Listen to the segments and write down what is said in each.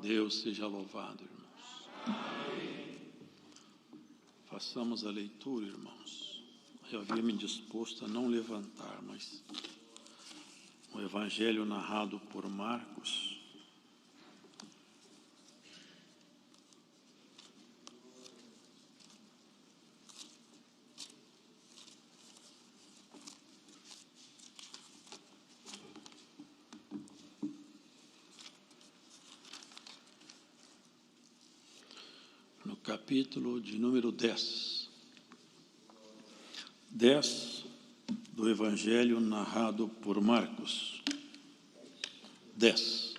Deus seja louvado, irmãos. Amém. Façamos a leitura, irmãos. Eu havia me disposto a não levantar, mas o evangelho narrado por Marcos, no capítulo de número 10. 10 do evangelho narrado por Marcos. 10.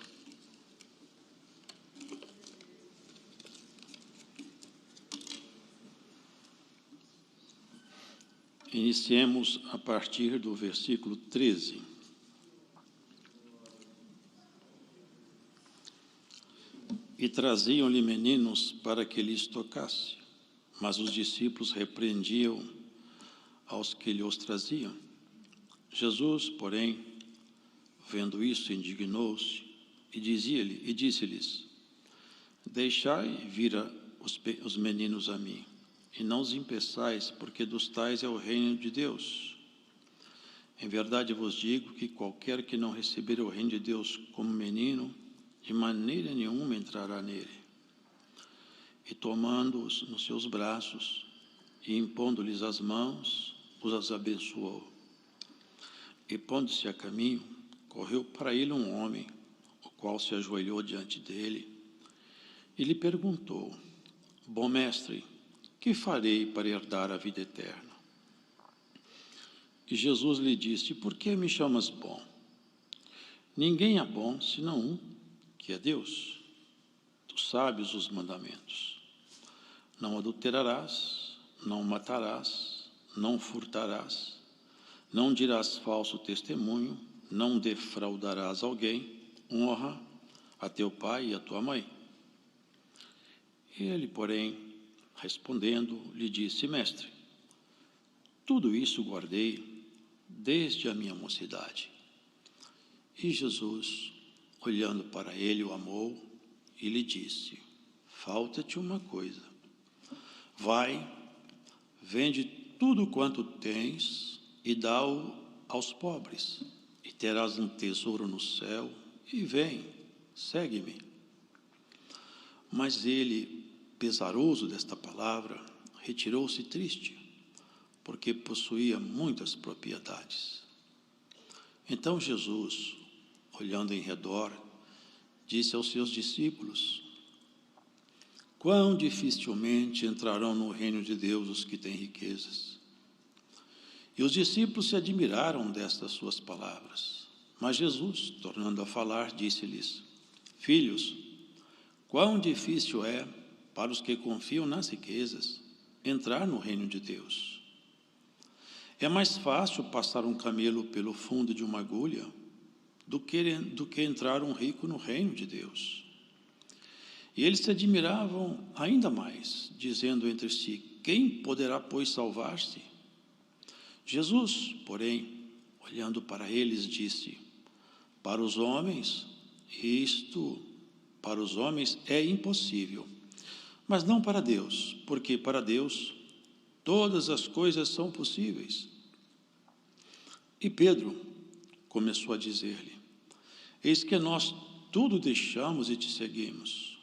Iniciemos a partir do versículo 13. E traziam-lhe meninos para que lhes tocasse, mas os discípulos repreendiam aos que lhe os traziam. Jesus, porém, vendo isso, indignou-se e disse-lhes: Deixai vir os meninos a mim, e não os impeçais, porque dos tais é o reino de Deus. Em verdade vos digo que qualquer que não receber o reino de Deus como menino, de maneira nenhuma entrará nele. E tomando-os nos seus braços e impondo-lhes as mãos, os abençoou. E pondo-se a caminho, correu para ele um homem, o qual se ajoelhou diante dele e lhe perguntou: Bom mestre, que farei para herdar a vida eterna? E Jesus lhe disse: Por que me chamas bom? Ninguém é bom senão um, que é Deus. Tu sabes os mandamentos: não adulterarás, não matarás, não furtarás, não dirás falso testemunho, não defraudarás alguém, honra a teu pai e a tua mãe. Ele, porém, respondendo, lhe disse: Mestre, tudo isso guardei desde a minha mocidade. E Jesus, olhando para ele, o amou e lhe disse: Falta-te uma coisa. Vai, vende tudo quanto tens e dá-o aos pobres, e terás um tesouro no céu, e vem, segue-me. Mas ele, pesaroso desta palavra, retirou-se triste, porque possuía muitas propriedades. Então Jesus, olhando em redor, disse aos seus discípulos: Quão dificilmente entrarão no reino de Deus os que têm riquezas. E os discípulos se admiraram destas suas palavras. Mas Jesus, tornando a falar, disse-lhes: Filhos, quão difícil é para os que confiam nas riquezas entrar no reino de Deus. É mais fácil passar um camelo pelo fundo de uma agulha do que entrar um rico no reino de Deus. E eles se admiravam ainda mais, dizendo entre si: Quem poderá, pois, salvar-se? Jesus, porém, olhando para eles, disse: Para os homens é impossível, mas não para Deus, porque para Deus todas as coisas são possíveis. E Pedro começou a dizer-lhe: Eis que nós tudo deixamos e te seguimos.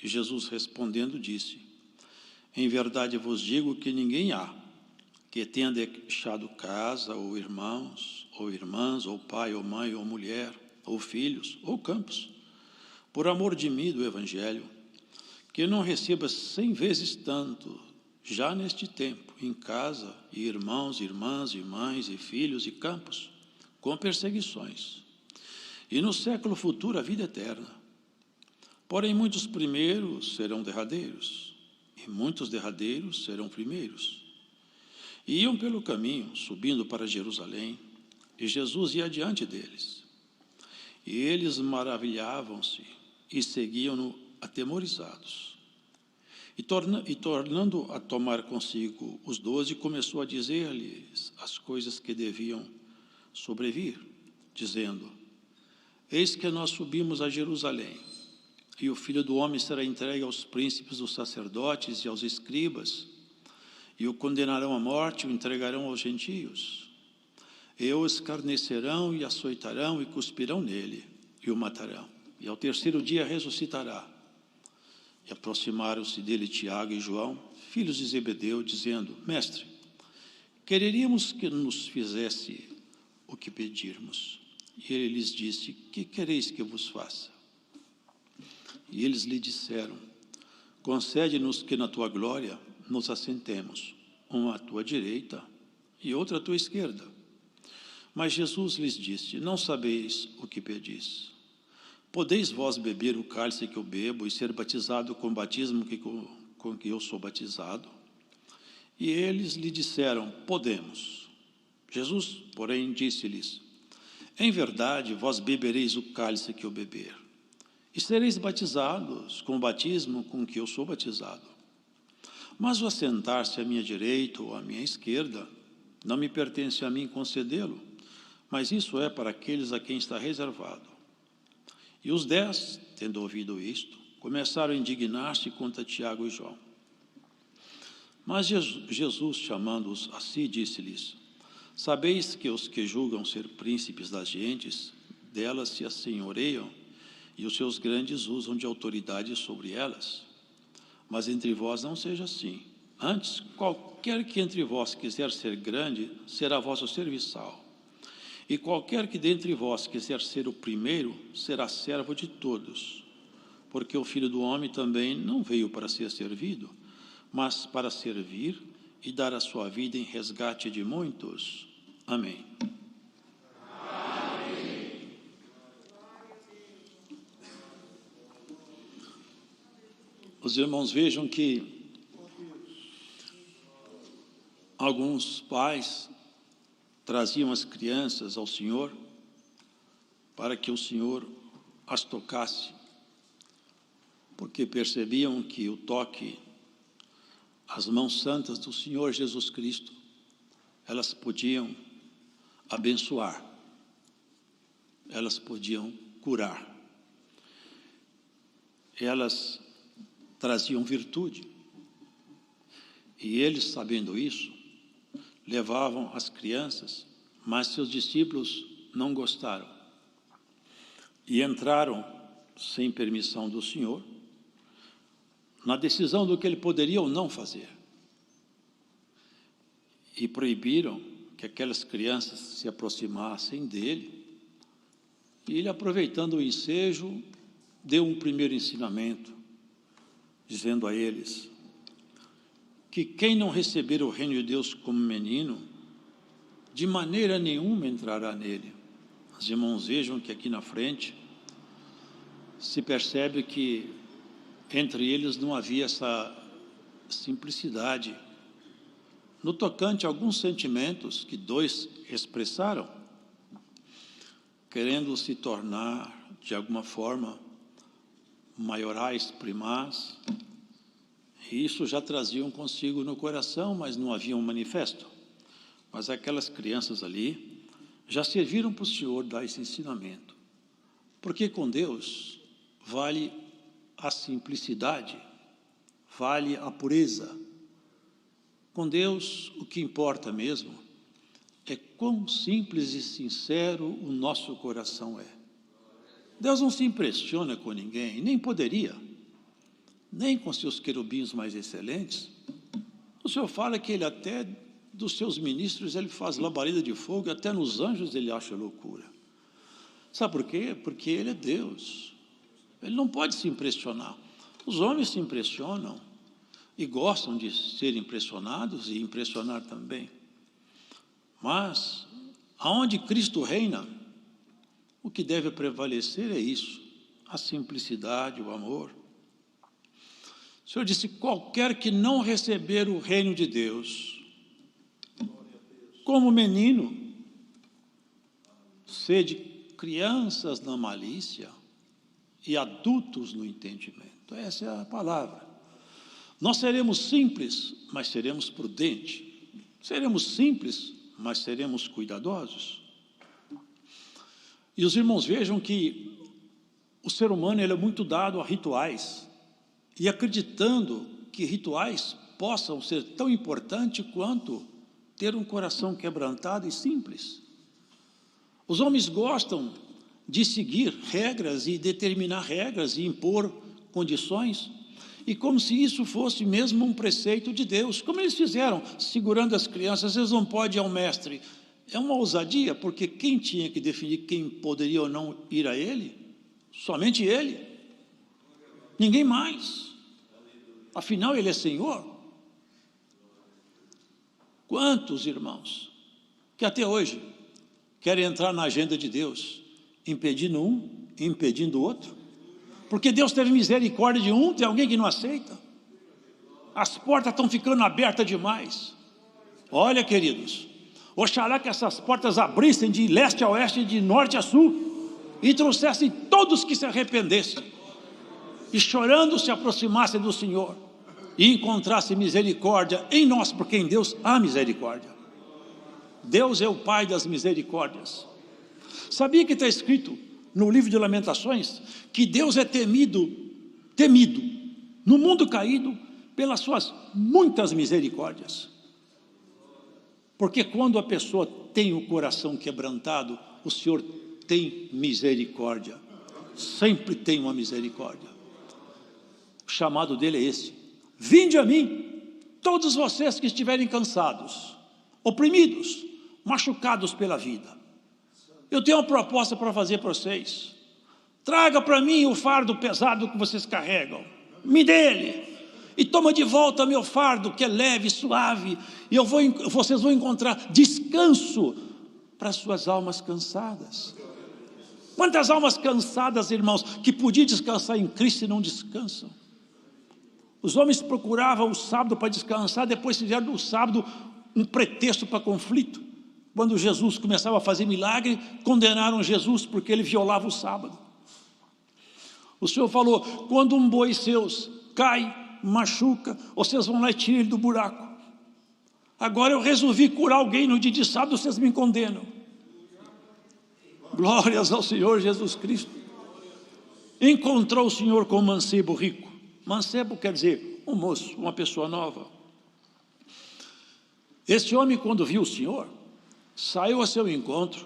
E Jesus, respondendo, disse: Em verdade vos digo que ninguém há que tenha deixado casa, ou irmãos, ou irmãs, ou pai, ou mãe, ou mulher, ou filhos, ou campos, por amor de mim, do Evangelho, que não receba 100 vezes tanto, já neste tempo, em casa, e irmãos, irmãs, e mães, e filhos, e campos, com perseguições, e no século futuro a vida eterna. Porém, muitos primeiros serão derradeiros, e muitos derradeiros serão primeiros. E iam pelo caminho, subindo para Jerusalém, e Jesus ia adiante deles. E eles maravilhavam-se e seguiam-no atemorizados. E tornando a tomar consigo os 12, começou a dizer-lhes as coisas que deviam sobrevir, dizendo: Eis que nós subimos a Jerusalém, e o Filho do Homem será entregue aos príncipes dos sacerdotes e aos escribas, e o condenarão à morte, e o entregarão aos gentios. E o escarnecerão, e açoitarão, e cuspirão nele, e o matarão. E ao terceiro dia ressuscitará. E aproximaram-se dele Tiago e João, filhos de Zebedeu, dizendo: Mestre, quereríamos que nos fizesse o que pedirmos. E ele lhes disse: Que quereis que eu vos faça? E eles lhe disseram: Concede-nos que na tua glória nos assentemos, uma à tua direita e outra à tua esquerda. Mas Jesus lhes disse: Não sabeis o que pedis. Podeis vós beber o cálice que eu bebo e ser batizado com o batismo com que eu sou batizado? E eles lhe disseram: Podemos. Jesus, porém, disse-lhes: Em verdade, vós bebereis o cálice que eu beber, e sereis batizados com o batismo com que eu sou batizado. Mas o assentar-se à minha direita ou à minha esquerda, não me pertence a mim concedê-lo, mas isso é para aqueles a quem está reservado. E os 10, tendo ouvido isto, começaram a indignar-se contra Tiago e João. Mas Jesus, chamando-os a si, disse-lhes: Sabeis que os que julgam ser príncipes das gentes, delas se assenhoreiam, e os seus grandes usam de autoridade sobre elas. Mas entre vós não seja assim. Antes, qualquer que entre vós quiser ser grande, será vosso serviçal. E qualquer que dentre vós quiser ser o primeiro, será servo de todos. Porque o Filho do Homem também não veio para ser servido, mas para servir e dar a sua vida em resgate de muitos. Amém. Os irmãos vejam que alguns pais traziam as crianças ao Senhor para que o Senhor as tocasse, porque percebiam que o toque, as mãos santas do Senhor Jesus Cristo, elas podiam abençoar, elas podiam curar, elas traziam virtude. E eles, sabendo isso, levavam as crianças, mas seus discípulos não gostaram e entraram, sem permissão do Senhor, na decisão do que ele poderia ou não fazer, e proibiram que aquelas crianças se aproximassem dele. E ele, aproveitando o ensejo, deu um primeiro ensinamento, dizendo a eles que quem não receber o reino de Deus como menino, de maneira nenhuma entrará nele. Os irmãos vejam que aqui na frente se percebe que entre eles não havia essa simplicidade. No tocante a alguns sentimentos que dois expressaram, querendo se tornar, de alguma forma, maiorais, primaz, e isso já traziam consigo no coração, mas não havia um manifesto. Mas aquelas crianças ali já serviram para o Senhor dar esse ensinamento. Porque com Deus vale a simplicidade, vale a pureza. Com Deus, o que importa mesmo é quão simples e sincero o nosso coração é. Deus não se impressiona com ninguém, nem poderia, nem com seus querubins mais excelentes. O Senhor fala que ele até dos seus ministros ele faz labareda de fogo, até nos anjos ele acha loucura. Sabe por quê? Porque ele é Deus. Ele não pode se impressionar. Os homens se impressionam e gostam de ser impressionados e impressionar também. Mas, aonde Cristo reina, o que deve prevalecer é isso, a simplicidade, o amor. O Senhor disse: qualquer que não receber o reino de Deus como menino, sede crianças na malícia e adultos no entendimento. Essa é a palavra. Nós seremos simples, mas seremos prudentes. Seremos simples, mas seremos cuidadosos. E os irmãos vejam que o ser humano ele é muito dado a rituais, e acreditando que rituais possam ser tão importantes quanto ter um coração quebrantado e simples. Os homens gostam de seguir regras e determinar regras e impor condições, e como se isso fosse mesmo um preceito de Deus, como eles fizeram, segurando as crianças. Eles não podem ir ao mestre. É uma ousadia, porque quem tinha que definir quem poderia ou não ir a ele? Somente ele, ninguém mais. Afinal, ele é Senhor. Quantos irmãos que até hoje querem entrar na agenda de Deus, impedindo um, impedindo o outro? Porque Deus teve misericórdia de um, tem alguém que não aceita. As portas estão ficando abertas demais. Olha, queridos, oxalá que essas portas abrissem de leste a oeste, de norte a sul, e trouxessem todos que se arrependessem, e chorando se aproximassem do Senhor, e encontrassem misericórdia em nós, porque em Deus há misericórdia. Deus é o Pai das misericórdias. Sabia que está escrito no livro de Lamentações, que Deus é temido no mundo caído, pelas suas muitas misericórdias? Porque quando a pessoa tem o coração quebrantado, o Senhor tem misericórdia, sempre tem uma misericórdia. O chamado dele é esse: vinde a mim, todos vocês que estiverem cansados, oprimidos, machucados pela vida. Eu tenho uma proposta para fazer para vocês. Traga para mim o fardo pesado que vocês carregam, me dê ele, e toma de volta meu fardo, que é leve, suave, e vocês vão encontrar descanso para suas almas cansadas. Quantas almas cansadas, irmãos, que podiam descansar em Cristo e não descansam? Os homens procuravam o sábado para descansar, depois fizeram do sábado um pretexto para conflito. Quando Jesus começava a fazer milagre, condenaram Jesus porque ele violava o sábado. O Senhor falou: quando um boi seus cai, machuca, vocês vão lá e tiram ele do buraco. Agora eu resolvi curar alguém no dia de sábado, vocês me condenam. Glórias ao Senhor Jesus Cristo. Encontrou o Senhor com um mancebo rico. Mancebo quer dizer um moço, uma pessoa nova. Este homem, quando viu o Senhor, saiu a seu encontro,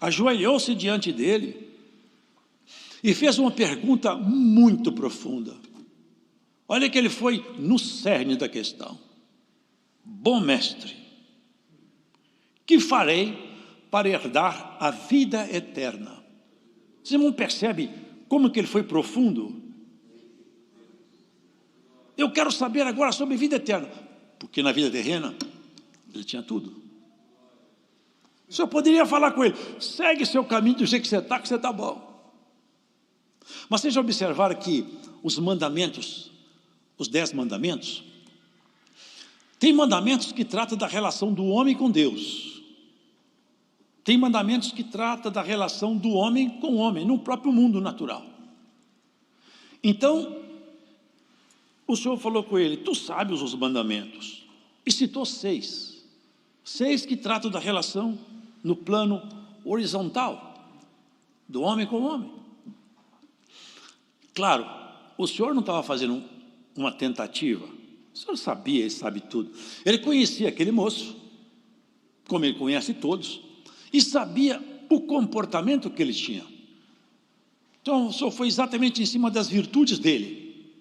ajoelhou-se diante dele e fez uma pergunta muito profunda. Olha que ele foi no cerne da questão. Bom mestre, que farei para herdar a vida eterna? Você não percebe como que ele foi profundo? Eu quero saber agora sobre vida eterna, porque na vida terrena ele tinha tudo. O senhor poderia falar com ele: segue seu caminho do jeito que você está bom. Mas vocês já observaram que os mandamentos, os 10 mandamentos, tem mandamentos que tratam da relação do homem com Deus. Tem mandamentos que tratam da relação do homem com o homem, no próprio mundo natural. Então, o Senhor falou com ele: tu sabes os mandamentos. E citou 6. 6 que tratam da relação no plano horizontal, do homem com o homem. Claro, o Senhor não estava fazendo uma tentativa. O Senhor sabia, ele sabe tudo. Ele conhecia aquele moço, como ele conhece todos, e sabia o comportamento que ele tinha. Então, o Senhor foi exatamente em cima das virtudes dele.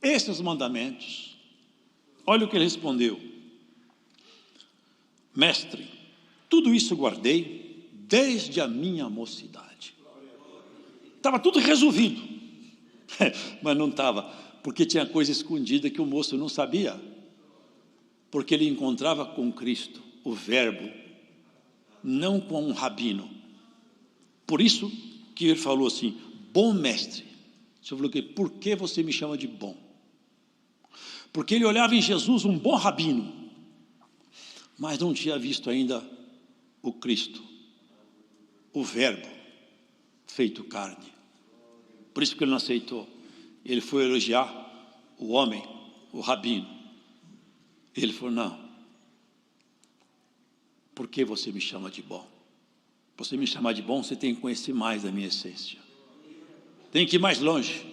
Esses mandamentos, olha o que ele respondeu: mestre, tudo isso guardei desde a minha mocidade. Estava tudo resolvido, mas não estava, porque tinha coisa escondida que o moço não sabia, porque ele encontrava com Cristo, o Verbo, não com um rabino. Por isso que ele falou assim: bom mestre. O Senhor falou: por que você me chama de bom? Porque ele olhava em Jesus um bom rabino, mas não tinha visto ainda o Cristo, o Verbo feito carne. Por isso que ele não aceitou. Ele foi elogiar o homem, o rabino. Ele falou: não, por que você me chama de bom? Você me chamar de bom, você tem que conhecer mais da minha essência. Tem que ir mais longe.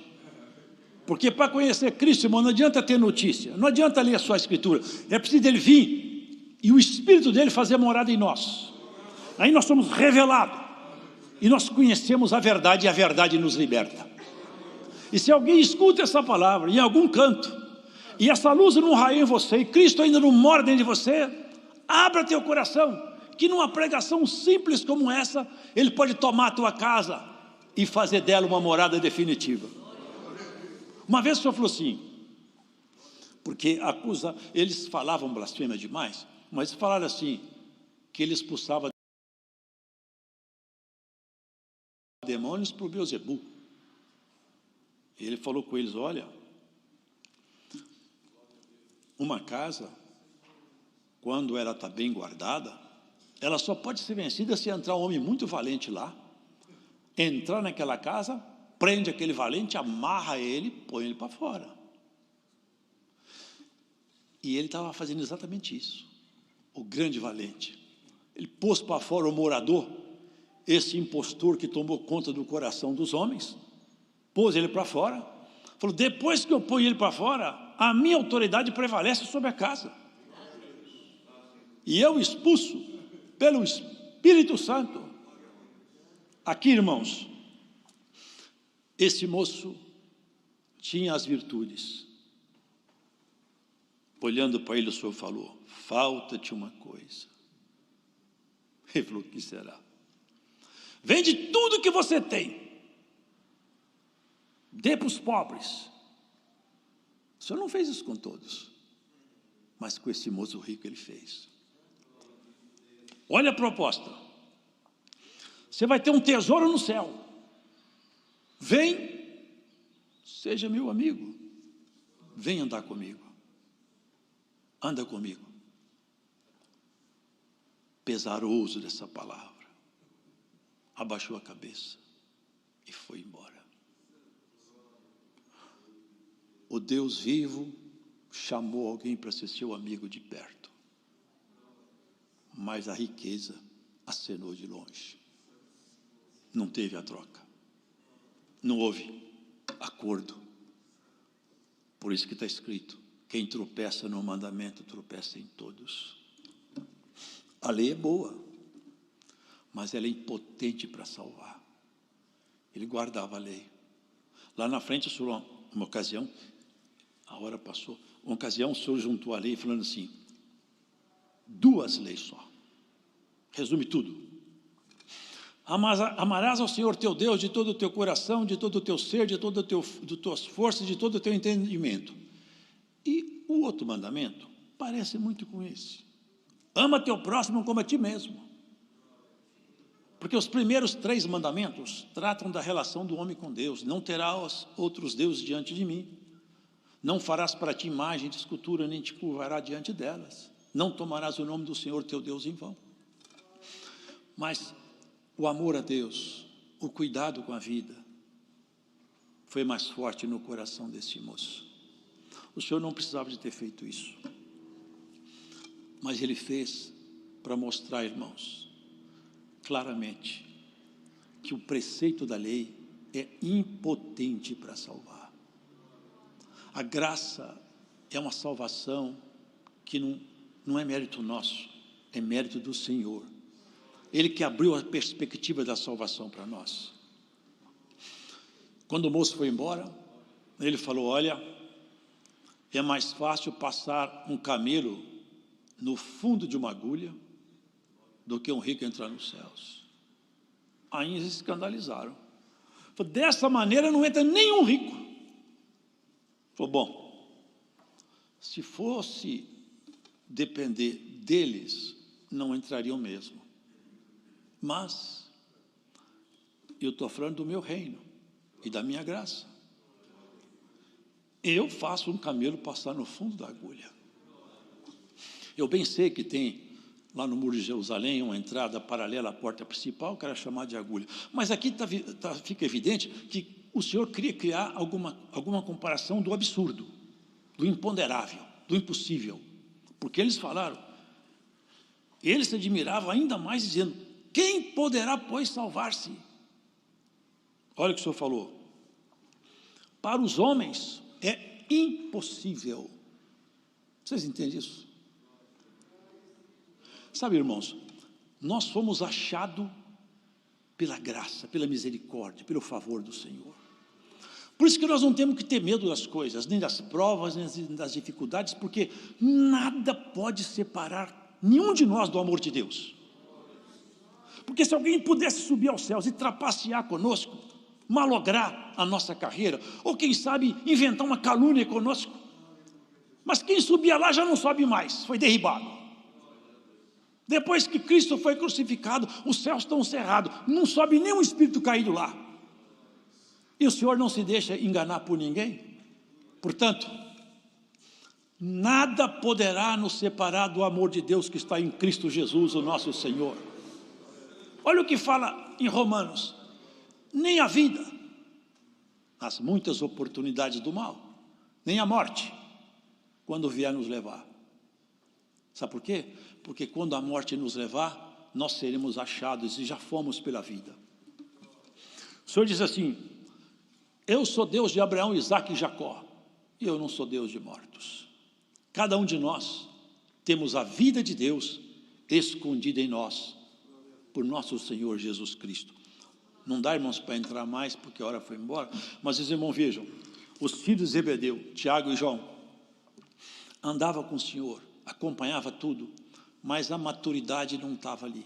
Porque para conhecer Cristo, irmão, não adianta ter notícia, não adianta ler a sua Escritura. É preciso ele vir e o Espírito dele fazer morada em nós. Aí nós somos revelados. E nós conhecemos a verdade e a verdade nos liberta. E se alguém escuta essa palavra em algum canto, e essa luz não raia em você, e Cristo ainda não mora dentro de você, abra teu coração, que numa pregação simples como essa, Ele pode tomar a tua casa e fazer dela uma morada definitiva. Uma vez o Senhor falou assim, porque eles falavam blasfêmia demais, mas falaram assim, que ele expulsava demônios por Beelzebul. E ele falou com eles, olha, uma casa, quando ela está bem guardada, ela só pode ser vencida se entrar um homem muito valente lá, entrar naquela casa, prende aquele valente, amarra ele, põe ele para fora. E ele estava fazendo exatamente isso, o grande valente. Ele pôs para fora o morador, esse impostor que tomou conta do coração dos homens, pôs ele para fora, falou, depois que eu ponho ele para fora, a minha autoridade prevalece sobre a casa. E eu expulso pelo Espírito Santo. Aqui, irmãos, esse moço tinha as virtudes. Olhando para ele, o Senhor falou, falta-te uma coisa. Ele falou, o que será? Vende tudo que você tem, dê para os pobres. O Senhor não fez isso com todos, mas com esse moço rico ele fez. Olha a proposta, você vai ter um tesouro no céu, vem, seja meu amigo, vem andar comigo, anda comigo. Pesaroso dessa palavra, abaixou a cabeça e foi embora. O Deus vivo chamou alguém para ser seu amigo de perto, mas a riqueza acenou de longe. Não teve a troca, não houve acordo. Por isso que está escrito, quem tropeça no mandamento, tropeça em todos. A lei é boa, mas ela é impotente para salvar. Ele guardava a lei. Lá na frente, o Senhor, uma ocasião, a hora passou, uma ocasião o Senhor juntou a lei falando assim, 2 leis só, resume tudo. Amarás ao Senhor teu Deus de todo o teu coração, de todo o teu ser, de todas as tuas forças, de todo o teu entendimento. E o outro mandamento parece muito com esse. Ama teu próximo como a ti mesmo. Porque os primeiros 3 mandamentos tratam da relação do homem com Deus. Não terás outros deuses diante de mim. Não farás para ti imagem de escultura, nem te curvarás diante delas. Não tomarás o nome do Senhor teu Deus em vão. Mas o amor a Deus, o cuidado com a vida, foi mais forte no coração desse moço. O Senhor não precisava de ter feito isso. Mas Ele fez para mostrar, irmãos, claramente, que o preceito da lei é impotente para salvar. A graça é uma salvação que não é mérito nosso, é mérito do Senhor. Ele que abriu a perspectiva da salvação para nós. Quando o moço foi embora, ele falou, olha, é mais fácil passar um camelo no fundo de uma agulha do que um rico entrar nos céus. Aí eles se escandalizaram. Falou, dessa maneira não entra nenhum rico. Falou, bom, se fosse depender deles, não entrariam mesmo. Mas eu estou falando do meu reino e da minha graça. Eu faço um camelo passar no fundo da agulha. Eu bem sei que tem lá no Muro de Jerusalém uma entrada paralela à porta principal, que era chamada de agulha. Mas aqui fica evidente que o Senhor queria criar alguma comparação do absurdo, do imponderável, do impossível. Porque eles falaram, eles se admiravam ainda mais dizendo, Quem poderá, pois, salvar-se? Olha o que o Senhor falou. Para os homens é impossível. Vocês entendem isso? Sabe, irmãos, nós fomos achados pela graça, pela misericórdia, pelo favor do Senhor. Por isso que nós não temos que ter medo das coisas, nem das provas, nem das dificuldades, porque nada pode separar nenhum de nós do amor de Deus. Porque se alguém pudesse subir aos céus e trapacear conosco, malograr a nossa carreira, ou quem sabe inventar uma calúnia conosco, mas quem subia lá já não sobe mais, foi derribado. Depois que Cristo foi crucificado, os céus estão cerrados, não sobe nenhum espírito caído lá. E o Senhor não se deixa enganar por ninguém. Portanto, nada poderá nos separar do amor de Deus que está em Cristo Jesus, o nosso Senhor. Olha o que fala em Romanos: nem a vida, as muitas oportunidades do mal, nem a morte, quando vier nos levar. Sabe por quê? Porque quando a morte nos levar, nós seremos achados e já fomos pela vida. O Senhor diz assim: eu sou Deus de Abraão, Isaque e Jacó, e eu não sou Deus de mortos. Cada um de nós temos a vida de Deus escondida em nós, por nosso Senhor Jesus Cristo. Não dá, irmãos, para entrar mais, porque a hora foi embora, mas os irmãos vejam, os filhos de Zebedeu, Tiago e João, andavam com o Senhor, acompanhava tudo, mas a maturidade não estava ali.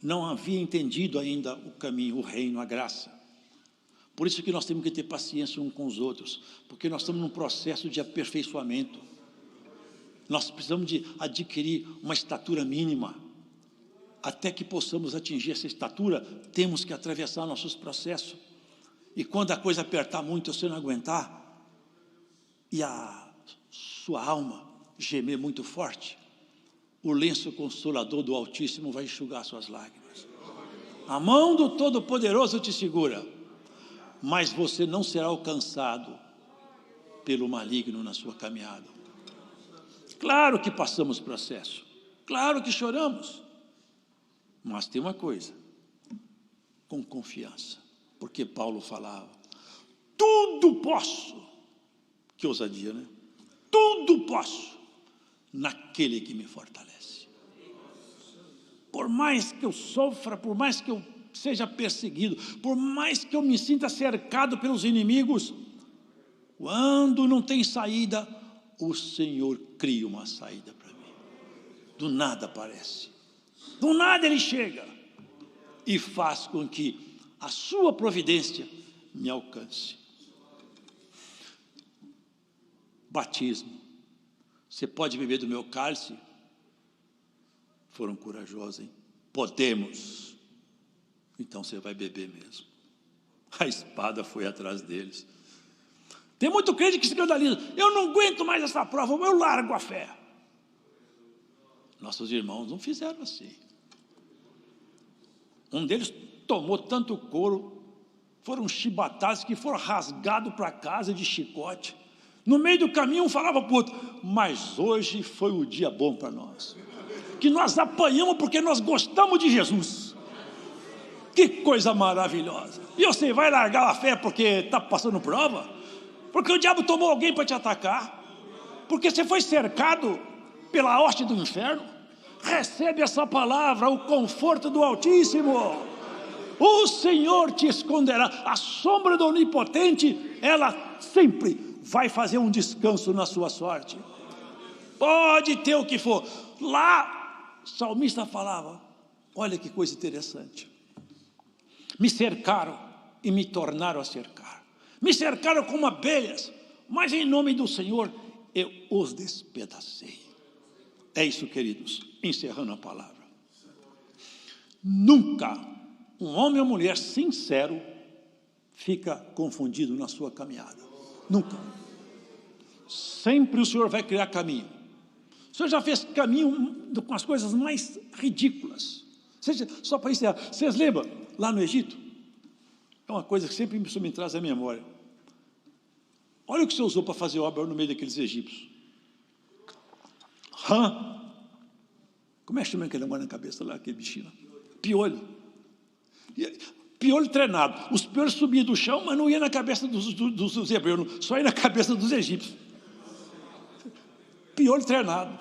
Não havia entendido ainda o caminho, o reino, a graça. Por isso que nós temos que ter paciência uns com os outros, porque nós estamos num processo de aperfeiçoamento. Nós precisamos de adquirir uma estatura mínima. Até que possamos atingir essa estatura, temos que atravessar nossos processos. E quando a coisa apertar muito, você não aguentar, e a sua alma gemer muito forte, o lenço consolador do Altíssimo vai enxugar suas lágrimas. A mão do Todo-Poderoso te segura, mas você não será alcançado pelo maligno na sua caminhada. Claro que passamos processo, claro que choramos, mas tem uma coisa, com confiança, porque Paulo falava: tudo posso, que ousadia, né? Tudo posso naquele que me fortalece. Por mais que eu sofra, por mais que eu seja perseguido, por mais que eu me sinta cercado pelos inimigos, quando não tem saída, o Senhor cria uma saída para mim. Do nada aparece, do nada Ele chega e faz com que a sua providência me alcance. Batismo: você pode beber do meu cálice? Foram corajosos, hein? Podemos. Então você vai beber mesmo. A espada foi atrás deles. Tem muito crente que se escandaliza: eu não aguento mais essa prova, eu largo a fé. Nossos irmãos não fizeram assim. Um deles tomou tanto couro, foram chibatados que foram rasgados para casa de chicote. No meio do caminho um falava para o outro: mas hoje foi o dia bom para nós, que nós apanhamos porque nós gostamos de Jesus. Que coisa maravilhosa. E você vai largar a fé porque está passando prova? Porque o diabo tomou alguém para te atacar? Porque você foi cercado pela hoste do inferno? Recebe essa palavra, o conforto do Altíssimo. O Senhor te esconderá. A sombra do Onipotente, ela sempre vai fazer um descanso na sua sorte. Pode ter o que for. Lá, o salmista falava, olha que coisa interessante: me cercaram e me tornaram a cercar. Me cercaram como abelhas, mas em nome do Senhor eu os despedacei. É isso, queridos, encerrando a palavra. Nunca um homem ou mulher sincero fica confundido na sua caminhada. Nunca. Sempre o Senhor vai criar caminho. O Senhor já fez caminho com as coisas mais ridículas. Só para encerrar, vocês lembram lá no Egito? É uma coisa que sempre me traz à memória. Olha o que o Senhor usou para fazer obra no meio daqueles egípcios. Como é que chama aquele negócio na cabeça lá, aquele bichinho lá? piolho. Piolho treinado. Os piolhos subiam do chão, mas não ia na cabeça dos hebreus, só ia na cabeça dos egípcios. Piolho treinado.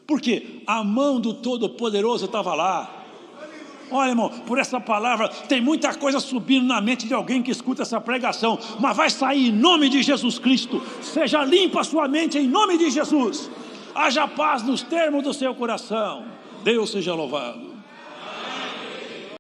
Por quê? A mão do Todo-Poderoso estava lá. Olha, irmão, por essa palavra tem muita coisa subindo na mente de alguém que escuta essa pregação, mas vai sair em nome de Jesus Cristo. Seja limpa a sua mente em nome de Jesus. Haja paz nos termos do seu coração. Deus seja louvado.